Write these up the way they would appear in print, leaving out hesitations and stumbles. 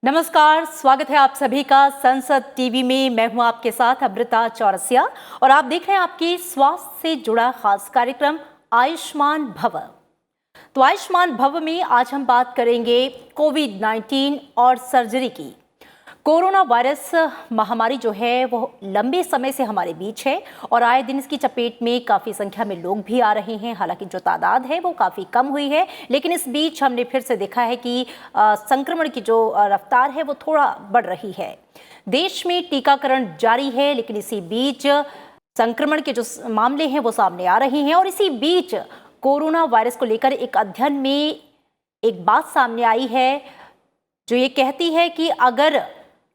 नमस्कार, स्वागत है आप सभी का संसद टीवी में। मैं हूं आपके साथ अमृता चौरसिया और आप देख रहे हैं आपकी स्वास्थ्य से जुड़ा खास कार्यक्रम आयुष्मान भव। तो आयुष्मान भव में आज हम बात करेंगे कोविड-19 और सर्जरी की। कोरोना वायरस महामारी जो है वो लंबे समय से हमारे बीच है और आए दिन इसकी चपेट में काफ़ी संख्या में लोग भी आ रहे हैं। हालांकि जो तादाद है वो काफ़ी कम हुई है, लेकिन इस बीच हमने फिर से देखा है कि संक्रमण की जो रफ्तार है वो थोड़ा बढ़ रही है। देश में टीकाकरण जारी है, लेकिन इसी बीच संक्रमण के जो मामले हैं वो सामने आ रहे हैं। और इसी बीच कोरोना वायरस को लेकर एक अध्ययन में एक बात सामने आई है जो ये कहती है कि अगर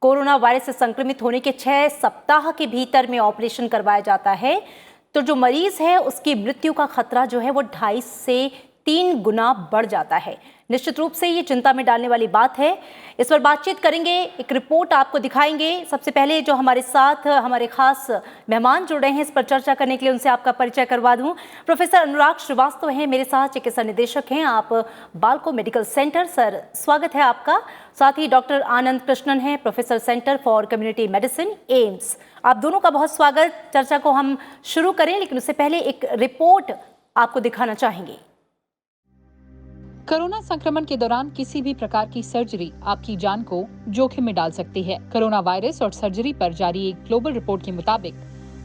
कोरोना वायरस से संक्रमित होने के 6 सप्ताह के भीतर में ऑपरेशन करवाया जाता है तो जो मरीज है उसकी मृत्यु का खतरा जो है वो 2.5 से 3 गुना बढ़ जाता है। निश्चित रूप से ये चिंता में डालने वाली बात है। इस पर बातचीत करेंगे, एक रिपोर्ट आपको दिखाएंगे। सबसे पहले जो हमारे साथ हमारे खास मेहमान जुड़ रहे हैं इस पर चर्चा करने के लिए, उनसे आपका परिचय करवा दूं। प्रोफेसर अनुराग श्रीवास्तव हैं मेरे साथ, चिकित्सा निदेशक हैं आप बालको मेडिकल सेंटर। सर, स्वागत है आपका। साथ ही डॉक्टर आनंद कृष्णन हैं, professor centre for community medicine, AIIMS. आप दोनों का बहुत स्वागत। चर्चा को हम शुरू करें, लेकिन उससे पहले एक रिपोर्ट आपको दिखाना चाहेंगे। कोरोना संक्रमण के दौरान किसी भी प्रकार की सर्जरी आपकी जान को जोखिम में डाल सकती है। कोरोना वायरस और सर्जरी पर जारी एक ग्लोबल रिपोर्ट के मुताबिक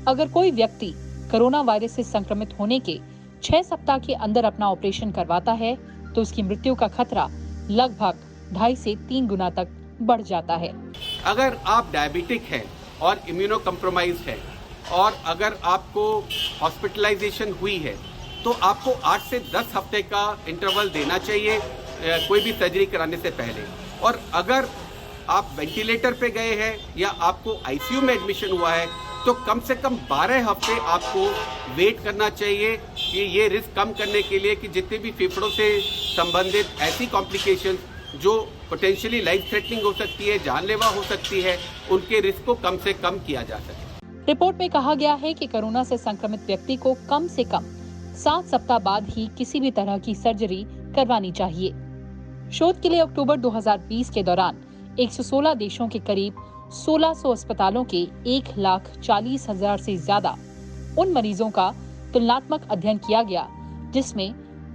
अगर कोई व्यक्ति कोरोना वायरस से संक्रमित होने के 6 सप्ताह के अंदर अपना ऑपरेशन करवाता है तो उसकी मृत्यु का खतरा लगभग 2.5 से 3 गुना तक बढ़ जाता है। अगर आप डायबिटिक हैं और इम्यूनो कम्प्रोमाइज है और अगर आपको हॉस्पिटलाइजेशन हुई है तो आपको 8 से 10 हफ्ते का इंटरवल देना चाहिए कोई भी सर्जरी कराने से पहले। और अगर आप वेंटिलेटर पे गए हैं या आपको आईसीयू में एडमिशन हुआ है तो कम से कम 12 हफ्ते आपको वेट करना चाहिए कि ये रिस्क कम करने के लिए कि जितने भी फेफड़ों से संबंधित ऐसी कॉम्प्लिकेशन जो पोटेंशियली लाइफ थ्रेटनिंग हो सकती है, जानलेवा हो सकती है, उनके रिस्क को कम से कम किया जा सके। रिपोर्ट में कहा गया है कि कोरोना से संक्रमित व्यक्ति को कम से कम 7 सप्ताह बाद ही किसी भी तरह की सर्जरी करवानी चाहिए। शोध के लिए अक्टूबर 2020 के दौरान 116 देशों के करीब 1600 अस्पतालों के 1,40,000 से ज्यादा उन मरीजों का तुलनात्मक अध्ययन किया गया जिसमें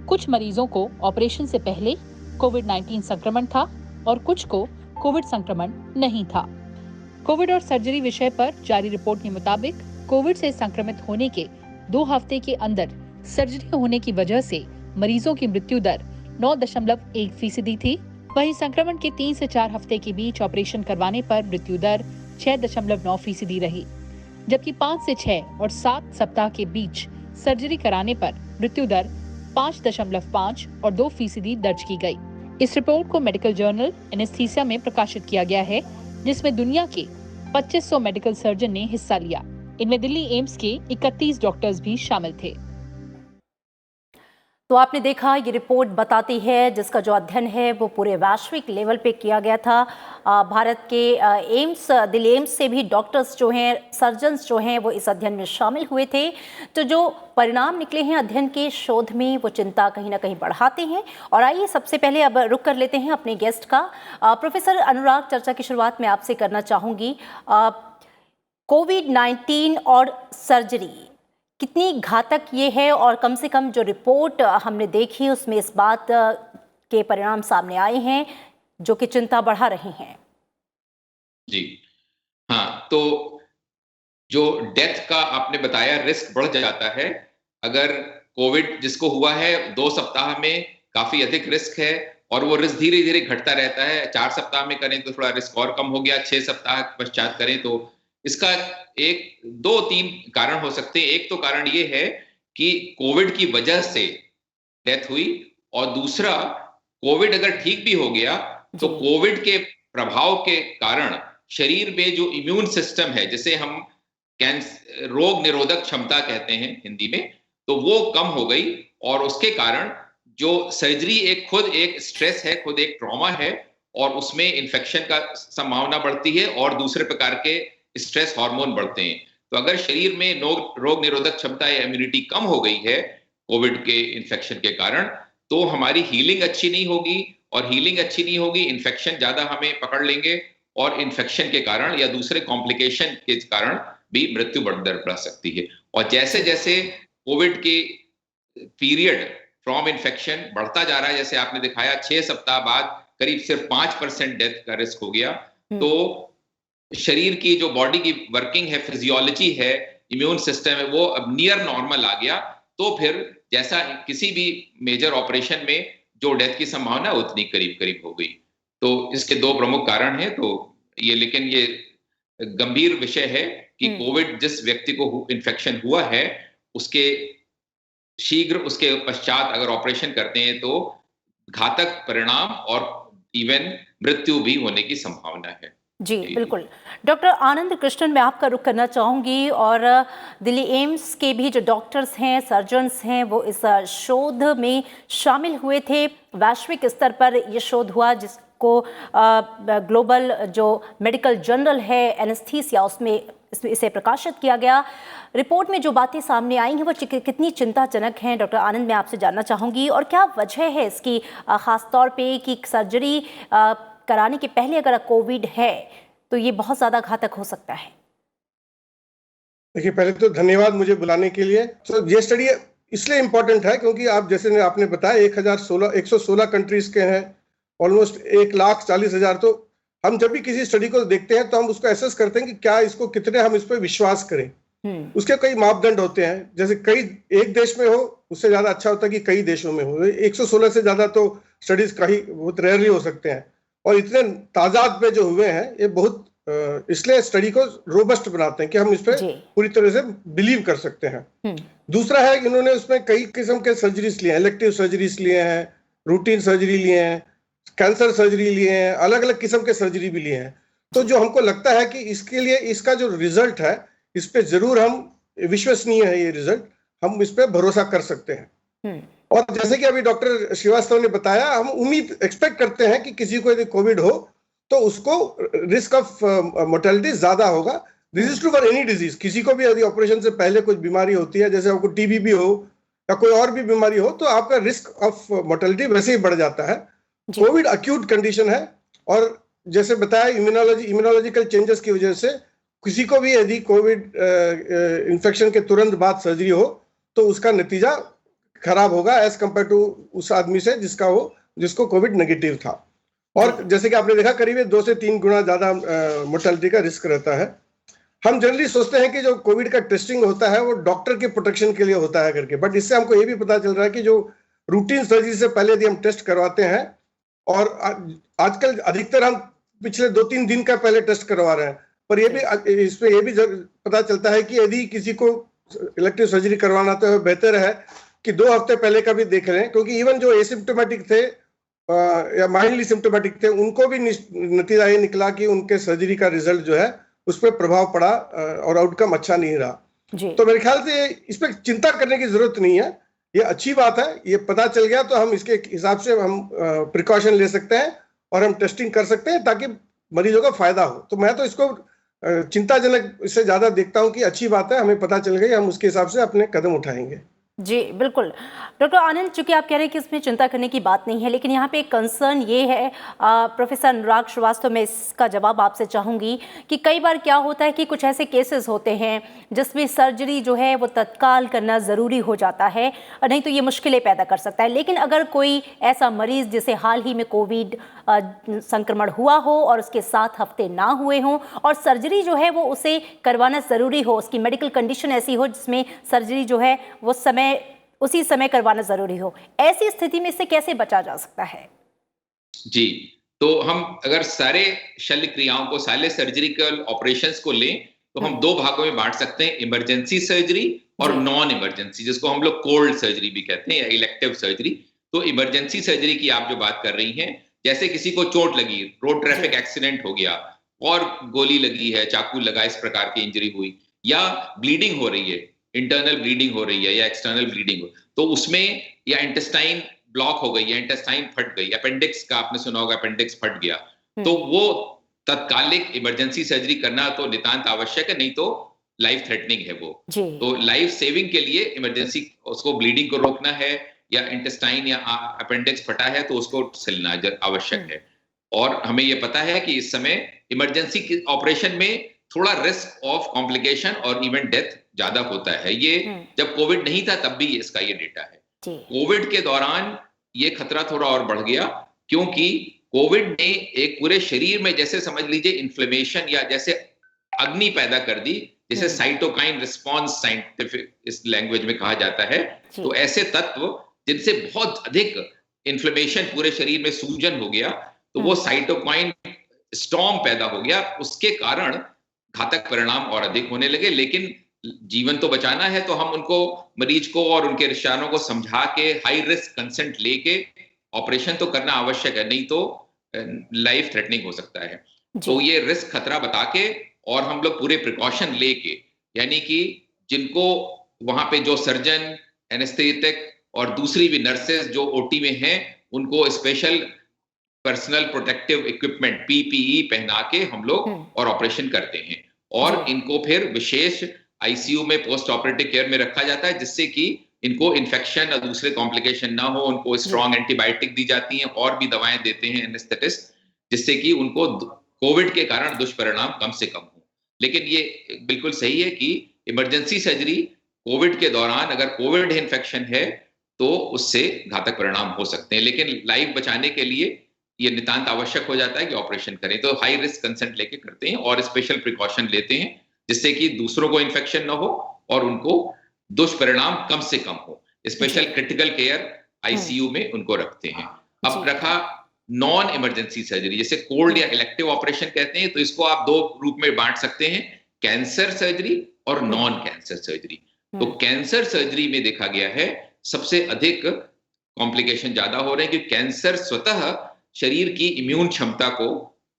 कुछ मरीजों को ऑपरेशन से पहले कोविड-19 संक्रमण था और कुछ को कोविड संक्रमण नहीं था। कोविड और सर्जरी विषय पर जारी रिपोर्ट के मुताबिक कोविड से संक्रमित होने के 2 हफ्ते के अंदर सर्जरी होने की वजह से मरीजों की मृत्यु दर 9.1% थी। वहीं संक्रमण के 3 से 4 हफ्ते के बीच ऑपरेशन करवाने पर मृत्यु दर 6.9% रही, जबकि 5 से 6 और 7 सप्ताह के बीच सर्जरी कराने पर मृत्यु दर 5.5 और 2% दर्ज की गई। इस रिपोर्ट को मेडिकल जर्नल एनेस्थीसिया में प्रकाशित किया गया है, जिसमें दुनिया के 2500 मेडिकल सर्जन ने हिस्सा लिया। इनमें दिल्ली एम्स के 31 डॉक्टर्स भी शामिल थे। तो आपने देखा, ये रिपोर्ट बताती है जिसका जो अध्ययन है वो पूरे वैश्विक लेवल पे किया गया था। भारत के एम्स, दिल्ली एम्स से भी डॉक्टर्स जो हैं, सर्जन्स जो हैं वो इस अध्ययन में शामिल हुए थे। तो जो परिणाम निकले हैं अध्ययन के, शोध में, वो चिंता कहीं ना कहीं बढ़ाते हैं। और आइए सबसे पहले अब रुक कर लेते हैं अपने गेस्ट का। प्रोफेसर अनुराग, चर्चा की शुरुआत मैं आपसे करना चाहूँगी। कोविड-19 और सर्जरी कितनी घातक ये है, और कम से कम जो रिपोर्ट हमने देखी उसमें इस बात के परिणाम सामने आए हैं जो कि चिंता बढ़ा रहे हैं। जी हाँ, तो जो डेथ का आपने बताया रिस्क बढ़ जाता है। अगर कोविड जिसको हुआ है 2 सप्ताह में काफी अधिक रिस्क है और वो रिस्क धीरे धीरे घटता रहता है। 4 सप्ताह में करें तो थोड़ा रिस्क और कम हो गया, 6 सप्ताह पश्चात करें तो इसका 2-3 कारण हो सकते हैं। एक तो कारण ये है कि कोविड की वजह से डेथ हुई, और दूसरा कोविड अगर ठीक भी हो गया तो कोविड के प्रभाव के कारण शरीर में जो इम्यून सिस्टम है, जिसे हम रोग निरोधक क्षमता कहते हैं हिंदी में, तो वो कम हो गई और उसके कारण जो सर्जरी खुद एक स्ट्रेस है, खुद एक ट्रॉमा है और उसमें इन्फेक्शन का संभावना बढ़ती है और दूसरे प्रकार के स्ट्रेस हार्मोन बढ़ते हैं। तो अगर शरीर में रोग निरोधक क्षमता या इम्यूनिटी कम हो गई है कोविड के इन्फेक्शन के कारण, तो हमारी हीलिंग अच्छी नहीं होगी और हीलिंग अच्छी नहीं होगी, इन्फेक्शन ज्यादा हमें पकड़ लेंगे और इन्फेक्शन के कारण या दूसरे कॉम्प्लिकेशन के कारण भी मृत्यु दर बढ़ सकती है। और जैसे जैसे कोविड की पीरियड फ्रॉम इन्फेक्शन बढ़ता जा रहा है, जैसे आपने दिखाया 6 सप्ताह बाद करीब सिर्फ 5% डेथ का रिस्क हो गया, तो शरीर की जो बॉडी की वर्किंग है, फिजियोलॉजी है, इम्यून सिस्टम है, वो अब नियर नॉर्मल आ गया, तो फिर जैसा किसी भी मेजर ऑपरेशन में जो डेथ की संभावना है उतनी करीब करीब हो गई। तो इसके दो प्रमुख कारण हैं। तो ये, लेकिन ये गंभीर विषय है कि कोविड जिस व्यक्ति को इन्फेक्शन हुआ है, उसके शीघ्र उसके पश्चात अगर ऑपरेशन करते हैं तो घातक परिणाम और इवन मृत्यु भी होने की संभावना है। जी बिल्कुल। डॉक्टर आनंद कृष्णन, मैं आपका रुख करना चाहूँगी, और दिल्ली एम्स के भी जो डॉक्टर्स हैं, सर्जन्स हैं, वो इस शोध में शामिल हुए थे। वैश्विक स्तर पर ये शोध हुआ जिसको ग्लोबल जो मेडिकल जर्नल है एनेस्थीसिया, उसमें इसे प्रकाशित किया गया। रिपोर्ट में जो बातें सामने आई हैं वो कितनी चिंताजनक हैं, डॉक्टर आनंद मैं आपसे जानना चाहूँगी, और क्या वजह है इसकी, ख़ास तौर पे कि सर्जरी कराने के पहले अगर कोविड है तो ये बहुत ज़्यादा घातक हो सकता है। देखिए, पहले तो धन्यवाद मुझे बुलाने के लिए। ये स्टडी इसलिए इम्पोर्टेंट है क्योंकि आप जैसे आपने बताया 116 कंट्रीज के हैं, ऑलमोस्ट 1,40,000। तो हम जब भी किसी स्टडी को देखते हैं तो हम उसको एसेस करते हैं कि क्या इसको कितने हम इस पर विश्वास करें। उसके कई मापदंड होते हैं, जैसे कई एक देश में हो उससे ज्यादा अच्छा होता है कि कई देशों में हो। 116 से ज्यादा तो स्टडीज कहीं बहुत रेयरली हो सकते हैं, और इतने तादाद में जो हुए हैं ये बहुत इसलिए स्टडी को रोबस्ट बनाते हैं कि हम इस पर पूरी तरह से बिलीव कर सकते हैं। दूसरा है कि इन्होंने उसमें कई किस्म के सर्जरीज लिए हैं, इलेक्टिव सर्जरीज लिए हैं, रूटीन सर्जरी लिए हैं, कैंसर सर्जरी लिए हैं, अलग अलग किस्म के सर्जरी भी लिए हैं। तो जो हमको लगता है कि इसके लिए इसका जो रिजल्ट है इस पे जरूर हम विश्वसनीय है, ये रिजल्ट हम इस पे भरोसा कर सकते हैं। और जैसे कि अभी डॉक्टर श्रीवास्तव ने बताया, हम उम्मीद एक्सपेक्ट करते हैं कि किसी को यदि कोविड हो तो उसको रिस्क ऑफ मोर्टेलिटी ज्यादा होगा। This is true for any disease. किसी को भी यदि ऑपरेशन से पहले कुछ बीमारी होती है, जैसे आपको टीबी भी हो या कोई और भी बीमारी हो, तो आपका रिस्क ऑफ मोर्टेलिटी वैसे ही बढ़ जाता है। कोविड अक्यूट कंडीशन है, और जैसे बताया इम्यूनोलॉजिकल चेंजेस की वजह से किसी को भी यदि कोविड इन्फेक्शन के तुरंत बाद सर्जरी हो तो उसका नतीजा खराब होगा एज कंपेयर टू उस आदमी से जिसको कोविड नेगेटिव था। और जैसे कि आपने देखा करीब 2 से 3 गुना ज्यादा मोर्टेलिटी का रिस्क रहता है। हम जनरली सोचते हैं कि जो कोविड का टेस्टिंग होता है वो डॉक्टर के प्रोटेक्शन के लिए होता है करके, बट इससे हमको ये भी पता चल रहा है कि जो रूटीन सर्जरी से पहले यदि हम टेस्ट करवाते हैं, और आजकल अधिकतर हम पिछले 2-3 दिन का पहले टेस्ट करवा रहे हैं, पर ये भी इसमें ये भी पता चलता है कि यदि किसी को इलेक्टिव सर्जरी करवाना तो बेहतर है कि 2 हफ्ते पहले का भी देख रहे हैं, क्योंकि इवन जो एसिम्प्टोमेटिक थे या माइल्डली सिम्प्टोमेटिक थे उनको भी नतीजा ये निकला कि उनके सर्जरी का रिजल्ट जो है उस पर प्रभाव पड़ा और आउटकम अच्छा नहीं रहा। तो मेरे ख्याल से इस पर चिंता करने की जरूरत नहीं है, ये अच्छी बात है। ये पता चल गया तो हम इसके हिसाब से हम प्रिकॉशन ले सकते हैं और हम टेस्टिंग कर सकते हैं ताकि मरीजों को फायदा हो। तो मैं तो इसको चिंताजनक इससे ज्यादा देखता हूं कि अच्छी बात है, हमें पता चल गई, हम उसके हिसाब से अपने कदम उठाएंगे। जी बिल्कुल। डॉक्टर आनंद, चूंकि आप कह रहे हैं कि इसमें चिंता करने की बात नहीं है, लेकिन यहाँ पे एक कंसर्न ये है, प्रोफेसर अनुराग श्रीवास्तव, मैं इसका जवाब आपसे चाहूँगी कि कई बार क्या होता है कि कुछ ऐसे केसेस होते हैं जिसमें सर्जरी जो है वो तत्काल करना ज़रूरी हो जाता है, और नहीं तो ये मुश्किलें पैदा कर सकता है। लेकिन अगर कोई ऐसा मरीज़ जिसे हाल ही में कोविड संक्रमण हुआ हो और उसके 7 हफ्ते ना हुए हों और सर्जरी जो है वो उसे करवाना ज़रूरी हो, उसकी मेडिकल कंडीशन ऐसी हो जिसमें सर्जरी जो है वो उसी समय करवाना जरूरी हो, ऐसी स्थिति में इससे कैसे बचा जा सकता है? जी, तो हम अगर सारे शल्य क्रियाओं को, सारे सर्जिकल ऑपरेशंस को लें तो हम 2 भागों में बांट सकते हैं, इमरजेंसी सर्जरी और नॉन इमरजेंसी, जिसको हम लोग कोल्ड सर्जरी भी कहते हैं या इलेक्टिव सर्जरी। तो इमरजेंसी सर्जरी की आप जो बात कर रही हैं, जैसे किसी को चोट लगी, रोड ट्रैफिक एक्सीडेंट हो गया और गोली लगी है, चाकू लगा, इस प्रकार की इंजरी हुई, या ब्लीडिंग हो रही है, इंटरनल ब्लीडिंग हो रही है या एक्सटर्नल ब्लीडिंग हो, तो उसमें या इंटेस्टाइन ब्लॉक हो गई या इंटेस्टाइन फट गई, अपेंडिक्स का आपने सुना होगा, अपेंडिक्स फट गया, तो वो तत्कालिक इमरजेंसी सर्जरी करना तो नितांत आवश्यक है, नहीं तो लाइफ थ्रेटनिंग है वो। तो लाइफ सेविंग के लिए इमरजेंसी, उसको ब्लीडिंग को रोकना है या इंटेस्टाइन या अपेंडिक्स फटा है तो उसको सिलना आवश्यक है। और हमें ये पता है कि इस समय इमरजेंसी ऑपरेशन में थोड़ा रिस्क ऑफ कॉम्प्लिकेशन और इवन डेथ ज्यादा होता है। ये जब कोविड नहीं था तब भी इसका ये डेटा है। कोविड के दौरान ये खतरा थोड़ा और बढ़ गया, क्योंकि कोविड ने एक पूरे शरीर में जैसे समझ लीजिए इन्फ्लेमेशन या जैसे अग्नि पैदा कर दी, जैसे साइटोकाइन रिस्पॉन्स साइंटिफिक इस लैंग्वेज में कहा जाता है। तो ऐसे तत्व जिनसे बहुत अधिक इन्फ्लेमेशन पूरे शरीर में सूजन हो गया, तो वो साइटोकाइन स्टॉर्म पैदा हो गया, उसके कारण घातक परिणाम और अधिक होने लगे। लेकिन जीवन तो बचाना है, तो हम उनको, मरीज को और उनके रिश्तेदारों को समझा के हाई रिस्क कंसेंट लेके ऑपरेशन तो करना आवश्यक है, नहीं तो लाइफ थ्रेटनिंग हो सकता है। तो ये रिस्क खतरा बता के और हम लोग पूरे प्रिकॉशन लेके, यानी कि जिनको वहां पे जो सर्जन, एनेस्थेटिक और दूसरी भी नर्सेज जो ओटी में हैं, उनको special personal protective equipment PPE पहना के हम लोग और ऑपरेशन करते हैं। और इनको फिर विशेष आईसीयू में पोस्ट ऑपरेटिव केयर में रखा जाता है, जिससे कि इनको इन्फेक्शन और दूसरे कॉम्प्लिकेशन ना हो। उनको स्ट्रॉन्ग एंटीबायोटिक दी जाती हैं और भी दवाएं देते हैं एनेस्थेटिस्ट, जिससे कि उनको कोविड के कारण दुष्परिणाम कम से कम हो। लेकिन ये बिल्कुल सही है कि इमरजेंसी सर्जरी कोविड के दौरान अगर कोविड इन्फेक्शन है तो उससे घातक परिणाम हो सकते हैं। लेकिन लाइफ बचाने के लिए ये नितांत आवश्यक हो जाता है कि ऑपरेशन करें, तो हाई रिस्क कंसेंट लेके करते हैं और स्पेशल प्रिकॉशन लेते हैं, जिससे कि दूसरों को इन्फेक्शन ना हो और उनको दुष्परिणाम कम से कम हो। स्पेशल क्रिटिकल केयर आईसीयू में उनको रखते हैं। अब रखा नॉन इमरजेंसी सर्जरी, जैसे कोल्ड या इलेक्टिव ऑपरेशन कहते हैं, तो इसको आप दो रूप में बांट सकते हैं, कैंसर सर्जरी और नॉन कैंसर सर्जरी। तो कैंसर सर्जरी में देखा गया है सबसे अधिक कॉम्प्लिकेशन ज्यादा हो रहे हैं, क्योंकि कैंसर स्वतः शरीर की इम्यून क्षमता को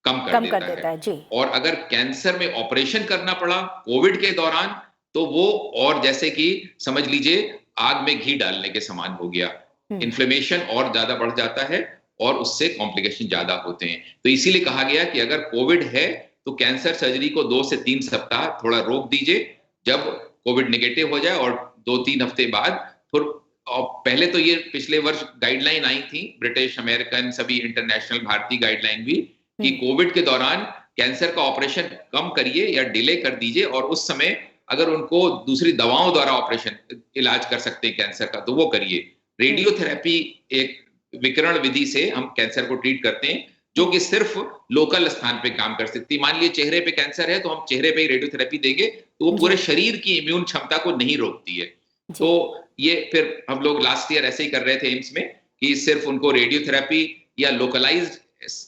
कम कर देता है। और अगर कैंसर में ऑपरेशन करना पड़ा कोविड के दौरान, तो वो और जैसे कि समझ लीजिए आग में घी डालने के समान हो गया। इन्फ्लेमेशन और ज्यादा बढ़ जाता है और उससे कॉम्प्लिकेशन ज्यादा होते हैं। तो इसीलिए कहा गया कि अगर कोविड है तो कैंसर सर्जरी को 2 से 3 सप्ताह थोड़ा रोक दीजिए, जब कोविड नेगेटिव हो जाए, और 2-3 हफ्ते बाद फिर। पहले तो ये पिछले वर्ष गाइडलाइन आई थी, ब्रिटिश, अमेरिकन, सभी इंटरनेशनल भारतीय गाइडलाइन भी, कि कोविड के दौरान कैंसर का ऑपरेशन कम करिए या डिले कर दीजिए, और उस समय अगर उनको दूसरी दवाओं द्वारा ऑपरेशन इलाज कर सकते हैं कैंसर का, तो वो करिए। रेडियोथेरेपी एक विकिरण विधि से हम कैंसर को ट्रीट करते हैं, जो कि सिर्फ लोकल स्थान पे काम कर सकती है। मान लीजिए चेहरे पे कैंसर है, तो हम चेहरे पे ही रेडियोथेरेपी देंगे, तो वो पूरे शरीर की इम्यून क्षमता को नहीं रोकती है। तो ये फिर हम लोग लास्ट ईयर ऐसे ही कर रहे थे एम्स में, कि सिर्फ उनको रेडियोथेरेपी या लोकलाइज्ड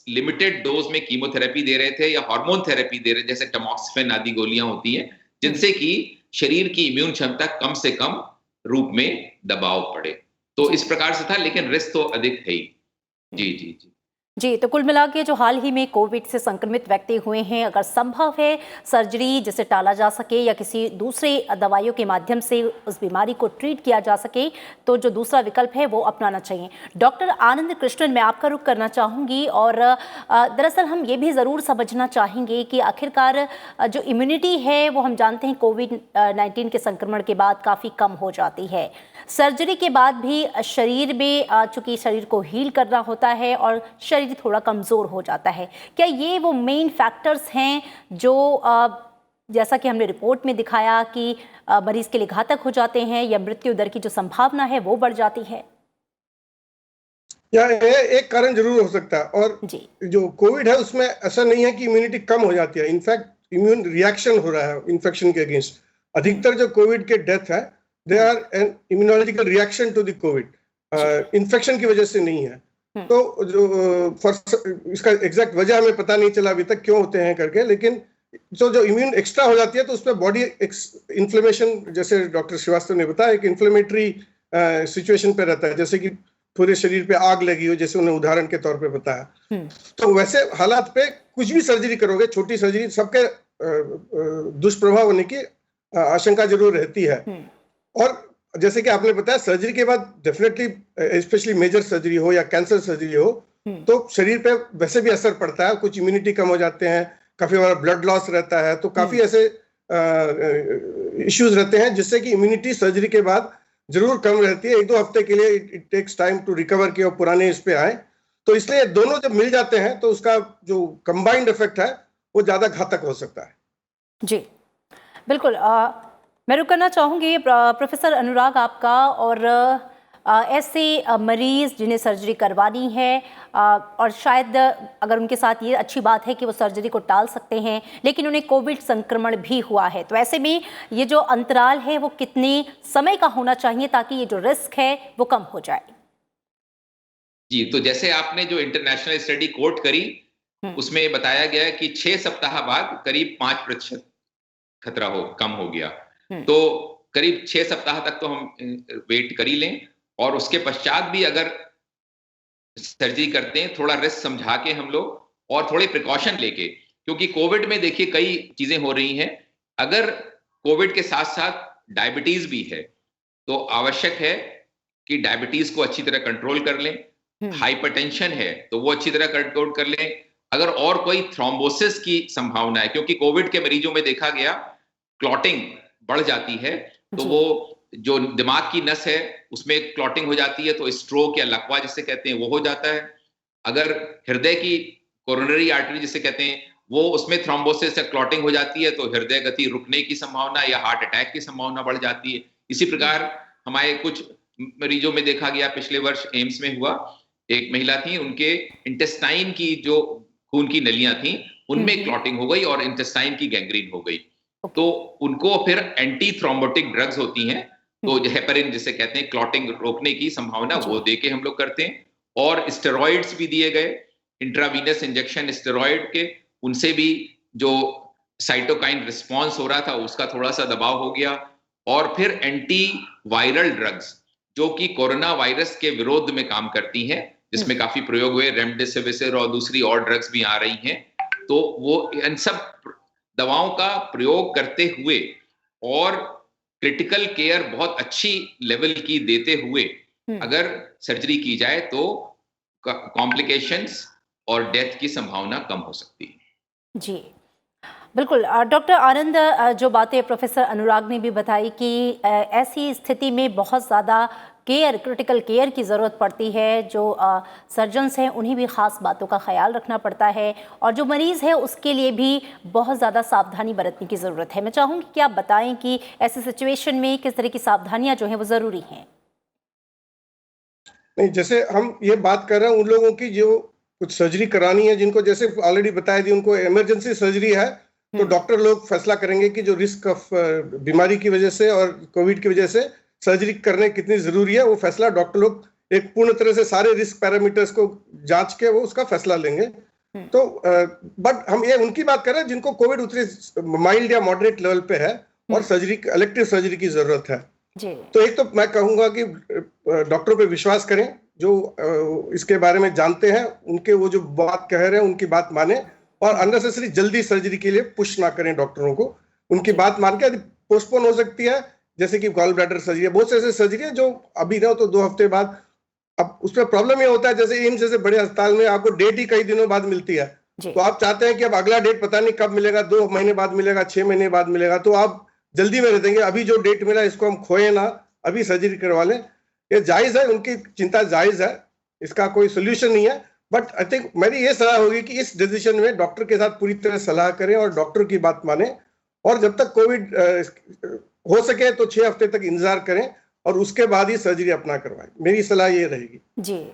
लिमिटेड डोज में कीमोथेरेपी दे रहे थे, या हार्मोन थेरेपी दे रहे, जैसे टमॉक्सिफेन आदि गोलियां होती हैं, जिनसे कि शरीर की इम्यून क्षमता कम से कम रूप में दबाव पड़े। तो इस प्रकार से था, लेकिन रिस्क तो अधिक है ही। जी जी जी जी। तो कुल मिला के जो हाल ही में कोविड से संक्रमित व्यक्ति हुए हैं, अगर संभव है सर्जरी जिसे टाला जा सके या किसी दूसरे दवाइयों के माध्यम से उस बीमारी को ट्रीट किया जा सके, तो जो दूसरा विकल्प है वो अपनाना चाहिए। डॉक्टर आनंद कृष्णन, मैं आपका रुख करना चाहूँगी, और दरअसल हम ये भी ज़रूर समझना चाहेंगे कि आखिरकार जो इम्यूनिटी है वो हम जानते हैं कोविड-19 के संक्रमण के बाद काफ़ी कम हो जाती है। सर्जरी के बाद भी शरीर में चूँकि शरीर को हील करना होता है और शरीर थोड़ा कमज़ोर हो जाता है, क्या ये वो मेन फैक्टर्स हैं जो जैसा कि हमने रिपोर्ट में दिखाया कि मरीज के लिए घातक हो जाते हैं, या मृत्यु दर की जो संभावना है वो बढ़ जाती है? या एक कारण जरूर हो सकता है। और जो कोविड है उसमें ऐसा नहीं है कि इम्यूनिटी कम हो जाती है, इनफैक्ट इम्यून रिएक्शन हो रहा है इन्फेक्शन के अगेंस्ट। अधिकतर जो कोविड के डेथ है, they are an immunological reaction to the COVID, infection की वजह से नहीं है। तो जो इसका एग्जैक्ट वजह हमें पता नहीं चला अभी तक क्यों होते हैं करके, लेकिन जो इम्यून एक्स्ट्रा हो जाती है तो उसमें बॉडी इन्फ्लेमेशन, जैसे डॉक्टर श्रीवास्तव ने बताया, कि इन्फ्लेमेटरी सिचुएशन पे रहता है, जैसे कि पूरे शरीर पे आग लगी हो, जैसे उन्हें उदाहरण के तौर पे बताया। तो वैसे हालात पे कुछ भी सर्जरी करोगे, छोटी सर्जरी, सबके दुष्प्रभाव होने की आशंका जरूर रहती है। और जैसे कि आपने बताया, सर्जरी के बाद डेफिनेटली, स्पेशली मेजर सर्जरी हो या कैंसर सर्जरी हो, तो शरीर पे वैसे भी असर पड़ता है, कुछ इम्यूनिटी कम हो जाते हैं, काफी बार ब्लड लॉस रहता है, तो काफी ऐसे इश्यूज रहते हैं जिससे कि इम्यूनिटी सर्जरी के बाद जरूर कम रहती है। 1-2 हफ्ते के लिए it takes time to recover कि वो पुराने इस पे आए। तो इसलिए दोनों जब मिल जाते हैं तो उसका जो कंबाइंड इफेक्ट है वो ज्यादा घातक हो सकता है। जी बिल्कुल। मैं रुक करना चाहूँगी प्रोफेसर अनुराग आपका। और ऐसे मरीज जिन्हें सर्जरी करवानी है और शायद अगर उनके साथ ये अच्छी बात है कि वो सर्जरी को टाल सकते हैं, लेकिन उन्हें कोविड संक्रमण भी हुआ है, तो ऐसे में ये जो अंतराल है वो कितने समय का होना चाहिए ताकि ये जो रिस्क है वो कम हो जाए? जी, तो जैसे आपने जो इंटरनेशनल स्टडी कोट करी उसमें बताया गया है कि 6 सप्ताह बाद करीब 5% खतरा कम हो गया। तो करीब 6 सप्ताह तक तो हम वेट कर ही लें, और उसके पश्चात भी अगर सर्जरी करते हैं थोड़ा रिस्क समझा के हम लोग और थोड़े प्रिकॉशन लेके, क्योंकि कोविड में देखिए कई चीजें हो रही हैं। अगर कोविड के साथ साथ डायबिटीज भी है तो आवश्यक है कि डायबिटीज को अच्छी तरह कंट्रोल कर लें। हाइपरटेंशन है तो वो अच्छी तरह कंट्रोल कर लें। अगर और कोई थ्रोम्बोसिस की संभावना है, क्योंकि कोविड के मरीजों में देखा गया क्लॉटिंग बढ़ जाती है, तो वो जो दिमाग की नस है उसमें क्लॉटिंग हो जाती है, तो स्ट्रोक या लकवा जिसे कहते हैं वो हो जाता है। अगर हृदय की कोरोनरी आर्टरी जिसे कहते हैं वो उसमें थ्रोम्बोसिस या क्लॉटिंग हो जाती है, तो हृदय गति रुकने की संभावना या हार्ट अटैक की संभावना बढ़ जाती है। इसी प्रकार हमारे कुछ मरीजों में देखा गया, पिछले वर्ष एम्स में हुआ, एक महिला थी, उनके इंटेस्टाइन की जो खून की नलियां थी उनमें क्लॉटिंग हो गई और इंटेस्टाइन की गैंग्रीन हो गई। तो उनको फिर एंटी थ्रोम्बोटिक ड्रग्स होती हैं, तो हेपरिन जिसे कहते हैं क्लॉटिंग रोकने की संभावना, वो देके हम लोग करते हैं। और स्टेरॉइड्स भी दिए गए, इंट्रावीनस इंजेक्शन स्टेरॉइड के, उनसे भी जो साइटोकाइन रिस्पॉन्स हो रहा था उसका थोड़ा सा दबाव हो गया। और फिर एंटी वायरल ड्रग्स जो कि कोरोना वायरस के विरोध में काम करती हैं, जिसमें काफी प्रयोग हुए, रेमडेसिविर और दूसरी और ड्रग्स भी आ रही हैं। तो वो इन सब दवाओं का प्रयोग करते हुए और क्रिटिकल केयर बहुत अच्छी लेवल की देते हुए अगर सर्जरी की जाए तो कॉम्प्लिकेशंस और डेथ की संभावना कम हो सकती है। जी बिल्कुल। डॉक्टर आनंद, जो बातें प्रोफेसर अनुराग ने भी बताई कि ऐसी स्थिति में बहुत ज़्यादा क्रिटिकल केयर की ज़रूरत पड़ती है, जो सर्जन्स हैं उन्हें भी ख़ास बातों का ख्याल रखना पड़ता है, और जो मरीज़ है उसके लिए भी बहुत ज़्यादा सावधानी बरतने की ज़रूरत है। मैं चाहूँगी कि आप बताएं कि ऐसी सिचुएशन में किस तरह की सावधानियाँ जो हैं वो ज़रूरी हैं। नहीं, जैसे हम ये बात कर रहे हैं उन लोगों की जो कुछ सर्जरी करानी है, जिनको जैसे ऑलरेडी बताया दी उनको इमरजेंसी सर्जरी है, तो डॉक्टर लोग फैसला करेंगे कि जो रिस्क ऑफ बीमारी की वजह से और कोविड की वजह से सर्जरी करने कितनी जरूरी है, वो फैसला डॉक्टर लोग एक पूर्ण तरह से सारे रिस्क पैरामीटर्स को जांच के वो उसका फैसला लेंगे। तो बट हम ये उनकी बात कर रहे हैं जिनको कोविड उतनी माइल्ड या मॉडरेट लेवल पे है और सर्जरी, इलेक्टिव सर्जरी की जरूरत है। तो एक तो मैं कहूंगा कि डॉक्टरों पे विश्वास करें, जो इसके बारे में जानते हैं, उनके वो जो बात कह रहे हैं उनकी बात माने, और अननेसेसरी जल्दी सर्जरी के लिए पुश ना करें डॉक्टरों को। उनकी बात मान के यदि पोस्टपोन हो सकती है, जैसे कि गॉल ब्लैडर सर्जरी है, बहुत से ऐसे सर्जरी है जो अभी ना तो 2 हफ्ते बाद। अब उसमें प्रॉब्लम ये होता है, जैसे एम्स जैसे बड़े अस्पताल में आपको डेट ही कई दिनों बाद मिलती है, तो आप चाहते हैं कि अब अगला डेट पता नहीं कब मिलेगा, 2 महीने बाद मिलेगा, 6 महीने बाद मिलेगा, तो आप जल्दी में रह देंगे, अभी जो डेट मिला इसको हम खोए ना, अभी सर्जरी करवा लें। ये जायज है, उनकी चिंता जायज है, इसका कोई सोल्यूशन नहीं है। बट आई थिंक मेरी ये सलाह होगी कि इस डिसीजन में डॉक्टर के साथ पूरी तरह सलाह करें और डॉक्टर की बात माने, और जब तक कोविड हो सके तो 6 हफ्ते तक इंतजार करें और उसके बाद ही सर्जरी अपना करवाएं। मेरी सलाह ये रहेगी। जी,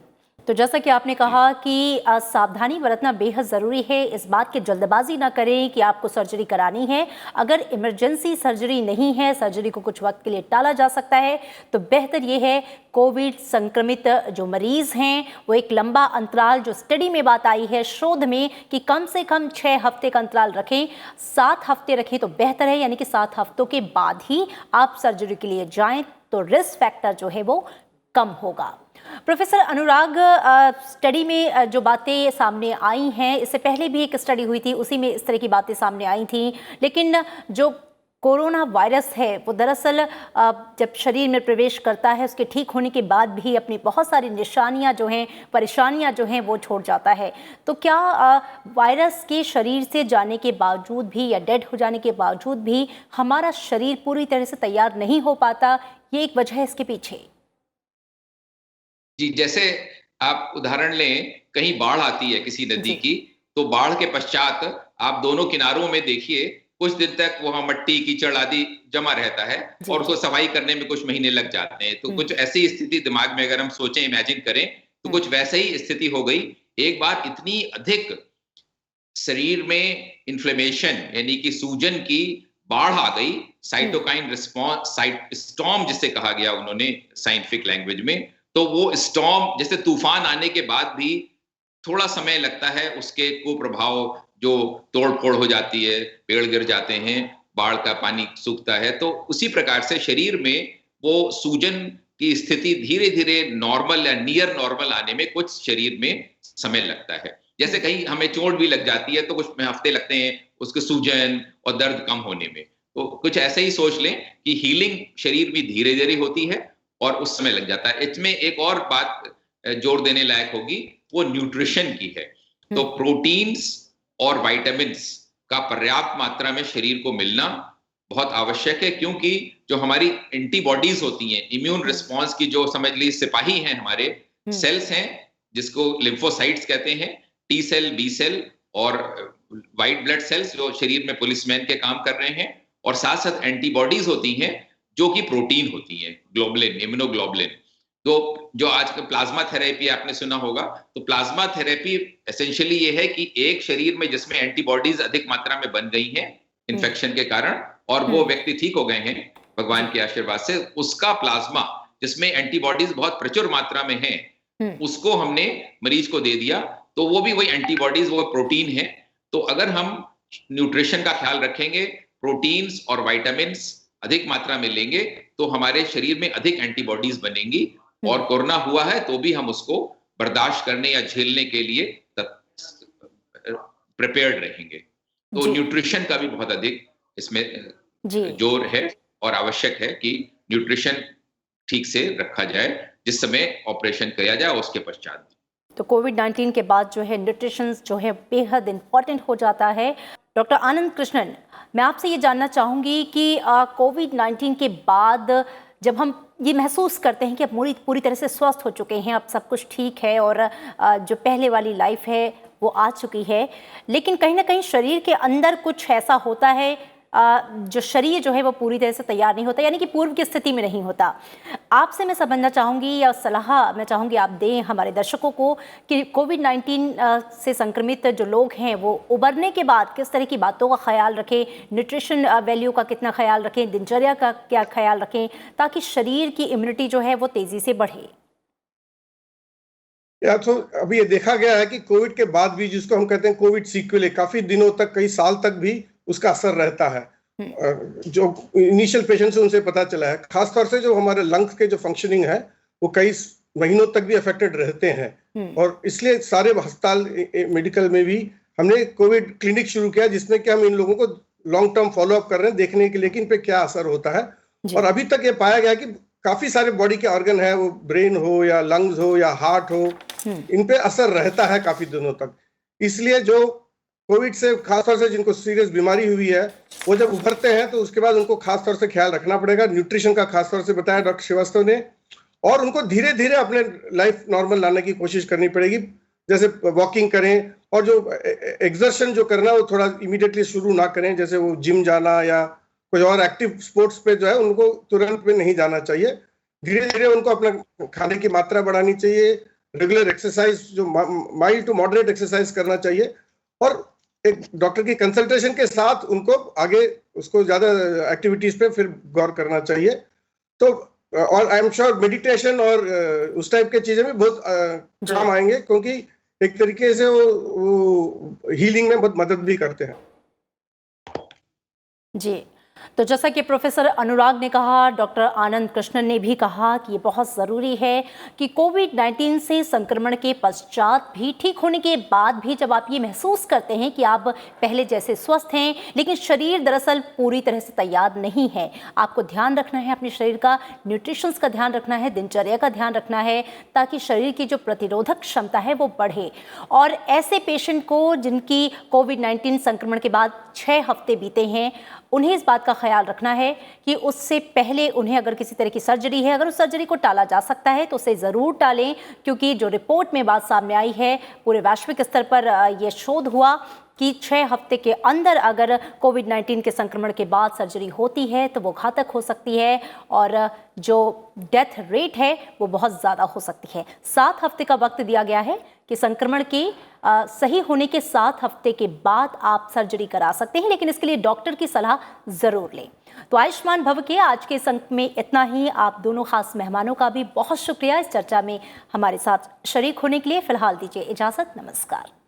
तो जैसा कि आपने कहा कि सावधानी बरतना बेहद ज़रूरी है। इस बात की जल्दबाजी ना करें कि आपको सर्जरी करानी है। अगर इमरजेंसी सर्जरी नहीं है, सर्जरी को कुछ वक्त के लिए टाला जा सकता है, तो बेहतर ये है कोविड संक्रमित जो मरीज़ हैं वो एक लंबा अंतराल, जो स्टडी में बात आई है शोध में कि कम से कम 6 हफ्ते का अंतराल रखें, 7 हफ्ते रखें तो बेहतर है, यानी कि 7 हफ्तों के बाद ही आप सर्जरी के लिए जाएं, तो रिस्क फैक्टर जो है वो कम होगा। प्रोफेसर अनुराग, स्टडी में जो बातें सामने आई हैं, इससे पहले भी एक स्टडी हुई थी, उसी में इस तरह की बातें सामने आई थी, लेकिन जो कोरोना वायरस है वो दरअसल जब शरीर में प्रवेश करता है उसके ठीक होने के बाद भी अपनी बहुत सारी निशानियां जो हैं, परेशानियां जो हैं वो छोड़ जाता है। तो क्या वायरस के शरीर से जाने के बावजूद भी या डेड हो जाने के बावजूद भी हमारा शरीर पूरी तरह से तैयार नहीं हो पाता, ये एक वजह है इसके पीछे? जी, जैसे आप उदाहरण लें, कहीं बाढ़ आती है किसी नदी जी। की, तो बाढ़ के पश्चात आप दोनों किनारों में देखिए कुछ दिन तक वहां मट्टी कीचड़ आदि जमा रहता है जी, और उसको सफाई करने में कुछ महीने लग जाते हैं। तो कुछ ऐसी स्थिति दिमाग में अगर हम सोचें, इमेजिन करें, तो कुछ वैसे ही स्थिति हो गई। एक बार इतनी अधिक शरीर में इन्फ्लेमेशन यानी कि सूजन की बाढ़ आ गई, साइटोकाइन रिस्पॉन्स, स्टॉर्म जिसे कहा गया उन्होंने साइंटिफिक लैंग्वेज में, तो वो स्टॉर्म जैसे तूफान आने के बाद भी थोड़ा समय लगता है उसके कुप्रभाव जो तोड़ फोड़ हो जाती है, पेड़ गिर जाते हैं, बाढ़ का पानी सूखता है, तो उसी प्रकार से शरीर में वो सूजन की स्थिति धीरे धीरे नॉर्मल या नियर नॉर्मल आने में कुछ शरीर में समय लगता है। जैसे कहीं हमें चोट भी लग जाती है तो कुछ हफ्ते लगते हैं उसके सूजन और दर्द कम होने में। तो कुछ ऐसे ही सोच लें कि हीलिंग शरीर में धीरे धीरे होती है और उस समय लग जाता है। इसमें एक और बात जोर देने लायक होगी, वो न्यूट्रिशन की है। तो प्रोटीन्स और विटामिन्स का पर्याप्त मात्रा में शरीर को मिलना बहुत आवश्यक है, क्योंकि जो हमारी एंटीबॉडीज होती हैं, इम्यून रिस्पांस की जो समझ ली सिपाही हैं, हमारे सेल्स हैं जिसको लिम्फोसाइट्स कहते हैं, टी सेल, बी सेल और व्हाइट ब्लड सेल्स जो शरीर में पुलिसमैन के काम कर रहे हैं, और साथ साथ एंटीबॉडीज होती हैं जो कि प्रोटीन होती हैं, ग्लोबुलिन, इम्यूनोग्लोबुलिन। तो जो आजकल प्लाज्मा थेरेपी आपने सुना होगा, तो प्लाज्मा थेरेपी एसेंशियली ये है कि एक शरीर में जिसमें एंटीबॉडीज अधिक मात्रा में बन गई हैं इन्फेक्शन के कारण और वो व्यक्ति ठीक हो गए हैं भगवान के आशीर्वाद से, उसका प्लाज्मा जिसमें एंटीबॉडीज बहुत प्रचुर मात्रा में हैं, उसको हमने मरीज को दे दिया, तो वो भी वही एंटीबॉडीज, वो प्रोटीन है। तो अगर हम न्यूट्रिशन का ख्याल रखेंगे, प्रोटीन्स और विटामिन्स अधिक मात्रा में लेंगे, तो हमारे शरीर में अधिक एंटीबॉडीज बनेंगी और कोरोना हुआ है तो भी हम उसको बर्दाश्त करने या झेलने के लिए प्रिपेयर्ड रहेंगे। तो न्यूट्रिशन का भी बहुत अधिक इसमें जोर है और आवश्यक है कि न्यूट्रिशन ठीक से रखा जाए जिस समय ऑपरेशन किया जाए उसके पश्चात। तो कोविड-19 के बाद जो है न्यूट्रिशन जो है बेहद इंपॉर्टेंट हो जाता है। डॉक्टर आनंद कृष्णन, मैं आपसे ये जानना चाहूँगी कि कोविड-19 के बाद जब हम ये महसूस करते हैं कि अब पूरी तरह से स्वस्थ हो चुके हैं, अब सब कुछ ठीक है और जो पहले वाली लाइफ है वो आ चुकी है, लेकिन कहीं ना कहीं शरीर के अंदर कुछ ऐसा होता है, जो शरीर जो है वो पूरी तरह से तैयार नहीं होता, यानी कि पूर्व की स्थिति में नहीं होता। आपसे मैं समझना चाहूँगी या सलाह मैं चाहूँगी आप दें हमारे दर्शकों को कि कोविड-19 से संक्रमित जो लोग हैं वो उबरने के बाद किस तरह की बातों का ख्याल रखें, न्यूट्रिशन वैल्यू का कितना ख्याल रखें, दिनचर्या का क्या ख्याल रखें, ताकि शरीर की इम्यूनिटी जो है वो तेज़ी से बढ़े। या तो अभी ये देखा गया है कि कोविड के बाद भी, जिसको हम कहते हैं कोविड सीक्वेल, काफी दिनों तक, कई साल तक भी उसका असर रहता है। जो इनिशियल पेशेंट्स उनसे पता चला है, खासतौर से जो हमारे लंग्स के जो फंक्शनिंग है वो कई महीनों तक भी अफेक्टेड रहते हैं। और इसलिए सारे अस्पताल मेडिकल में भी हमने कोविड क्लिनिक शुरू किया, जिसमें कि हम इन लोगों को लॉन्ग टर्म फॉलोअप कर रहे हैं, देखने के लिए कि इन पे क्या असर होता है। और अभी तक ये पाया गया कि काफी सारे बॉडी के ऑर्गन है, वो ब्रेन हो या लंग्स हो या हार्ट हो, इन पे असर रहता है काफी दिनों तक। इसलिए जो कोविड से खासतौर से जिनको सीरियस बीमारी हुई है, वो जब उभरते हैं तो उसके बाद उनको खासतौर से ख्याल रखना पड़ेगा। न्यूट्रिशन का खासतौर से बताया डॉक्टर श्रीवास्तव ने, और उनको धीरे धीरे अपने लाइफ नॉर्मल लाने की कोशिश करनी पड़ेगी। जैसे वॉकिंग करें, और जो एक्सर्शन जो करना वो थोड़ा इमीडिएटली शुरू ना करें, जैसे वो जिम जाना या कोई और एक्टिव स्पोर्ट्स पे जो है उनको तुरंत में नहीं जाना चाहिए। धीरे धीरे उनको अपना खाने की मात्रा बढ़ानी चाहिए, रेगुलर एक्सरसाइज, जो माइल्ड टू मॉडरेट एक्सरसाइज करना चाहिए, और एक डॉक्टर की कंसल्टेशन के साथ उनको आगे उसको ज्यादा एक्टिविटीज पे फिर गौर करना चाहिए। तो और आई एम श्योर मेडिटेशन और उस टाइप के चीजें भी बहुत काम आएंगे, क्योंकि एक तरीके से वो हीलिंग में बहुत मदद भी करते हैं। जी, तो जैसा कि प्रोफेसर अनुराग ने कहा, डॉक्टर आनंद कृष्णन ने भी कहा कि ये बहुत ज़रूरी है कि कोविड-19 से संक्रमण के पश्चात भी, ठीक होने के बाद भी, जब आप ये महसूस करते हैं कि आप पहले जैसे स्वस्थ हैं लेकिन शरीर दरअसल पूरी तरह से तैयार नहीं है, आपको ध्यान रखना है अपने शरीर का, न्यूट्रिशंस का ध्यान रखना है, दिनचर्या का ध्यान रखना है, ताकि शरीर की जो प्रतिरोधक क्षमता है वो बढ़े। और ऐसे पेशेंट को जिनकी कोविड-19 संक्रमण के बाद 6 हफ्ते बीते हैं, उन्हें इस बात का ख्याल रखना है कि उससे पहले उन्हें अगर किसी तरह की सर्जरी है, अगर उस सर्जरी को टाला जा सकता है तो उसे ज़रूर टालें, क्योंकि जो रिपोर्ट में बात सामने आई है, पूरे वैश्विक स्तर पर यह शोध हुआ कि 6 हफ्ते के अंदर अगर कोविड-19 के संक्रमण के बाद सर्जरी होती है तो वो घातक हो सकती है और जो डेथ रेट है वो बहुत ज़्यादा हो सकती है। 7 हफ्ते का वक्त दिया गया है कि संक्रमण के सही होने के 7 हफ्ते के बाद आप सर्जरी करा सकते हैं, लेकिन इसके लिए डॉक्टर की सलाह ज़रूर लें। तो आयुष्मान भव के आज के इस अंक में इतना ही। आप दोनों खास मेहमानों का भी बहुत शुक्रिया इस चर्चा में हमारे साथ शरीक होने के लिए। फिलहाल दीजिए इजाज़त, नमस्कार।